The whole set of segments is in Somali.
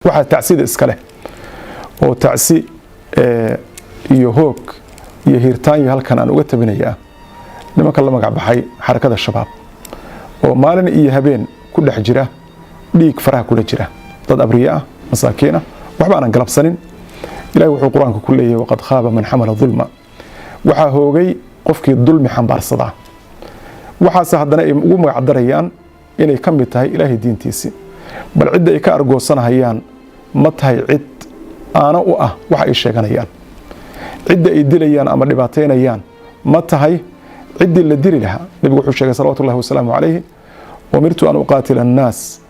waxa tacsida iska leh oo tacsi iyo hoog iyo hirtaan iyo halkan aan uga tabinayaa nimanka la magac baxay xarakada shabaab oo maalin iyo habeen ku dhex jira dhiig faraha kula jira dad abriya ah masaakiin ah waxba aan galabsanin ilaahay wuxuu quraanka ku leeyahay waqad khaba man hamala dhulma waxa hoogay qofkii dulmi xambaarsada waxaas haddana ay ugu magac darayaan inay ka mid tahay ilaahay diintiisa bal cid ay ka argoosanayaan ma tahay cid aana u ah waxa ay sheeganayaan cid ay dilayaan ama dhibaateynayaan ma tahay cid la dili laha nabigu wuxuu sheegay sallallahu alayhi wasallam alayhi umirtu an uqatila an-nas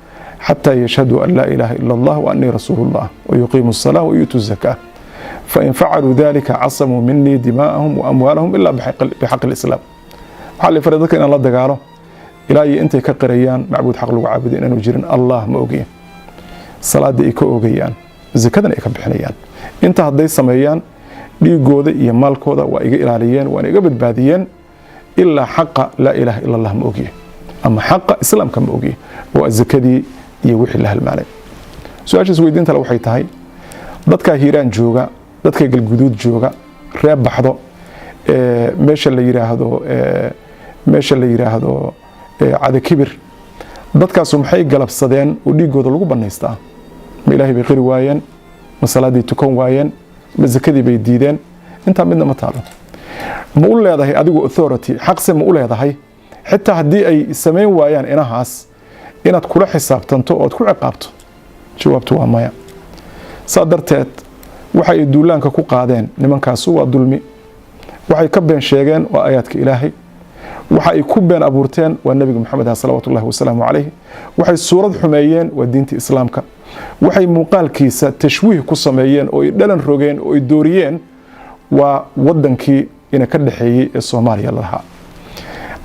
hatta yashhadu an la ilaha illa Allah wa anni rasulullah wa yuqimu as-salata wa yutu az-zakah fa in fa'alu dhalika 'asamu minni dima'ahum wa amwalahum illa bihaqq al-islam xalli faradaka in la dagaalo ilaahay intay ka qarayaan macbuud xaq lagu caabudo inuu jirin Allah ma ogeey salaada ay ka ogeeyaan zakadana ay ka bixinayaan inta haday sameeyaan dhiigooda iyo maalkooda waa iga ilaaliyeen waa iga badbaadiyeen illa xaqa la ilaha illa Allah ma ogeey ama xaqa islaamka ma ogeey waa zakadii iyo wixii la halmaalay su'aashaas weydiinta waxay tahay dadka hiiraan jooga dadka galguduud jooga reeb baxdo meesha la yiraahdo cad kibir dadkaas maxay galabsadeen oo dhiigooda lagu banaystaa ma ilaahay bay qiri waayeen ma salaadii tukan waayeen ma zakadii bay diideen inta midna ma taalo ma u leedahay adigu authority xaqsi ma u leedahay xitaa hadii ay sameyn waayaan inahaas inaad kula xisaabtanto oo ku ciqaabto jawaabtu waa maya sadarteed waxay duulaanka ku qaadeen nimankaas waa dulmi waxay ka been sheegeen waa aayadka ilaahay waxay ku been abuurteen waa nabiga maxamed sallallahu alayhi wasallam alayhi waxay suurad xumeeyeen waa diinta islaamka waxay muuqaalkiisa tashwiih ku sameeyeen oo ay dhalan rogeen oo ay dooriyeen waa wadankii ina ka dhaxeeyay ee Soomaaliya laha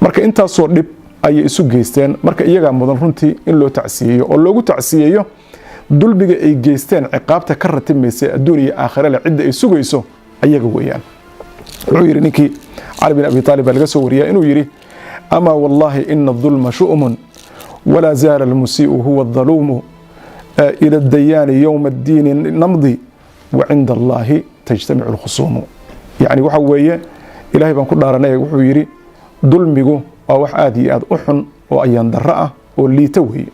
marka intaas oo dhib ay isu geysteen marka iyaga mudan runtii in loo tacsiyeeyo oo loogu tacsiyeeyo dulbiga ay geysteen ciqaabta ka ratimaysa adduunka aakhira la cid ay sugayso ayaga weeyaan wuxuu yiri ninkii علي بن أبي طالب القسو وريا إنه يري أما والله إن الظلم شؤم ولا زال المسيء هو الظلوم إلى الديان يوم الدين نمضي وعند الله تجتمع الخصوم يعني وحوية إلهي بنقول دارنا وحو يري ظلمه أو عادي أد أحن وأيان درأة واللي توهي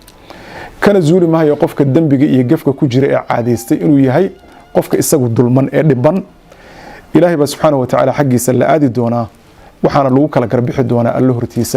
كان زولي ما هي قفك الدنبق يقفك كجرئ عاديستي إنه يهي قفك إساق الظلمان إردبان إلهي سبحانه وتعالى حقي سلا آدي دونا وحانا لو كلا قربيح دونا الله رتيسا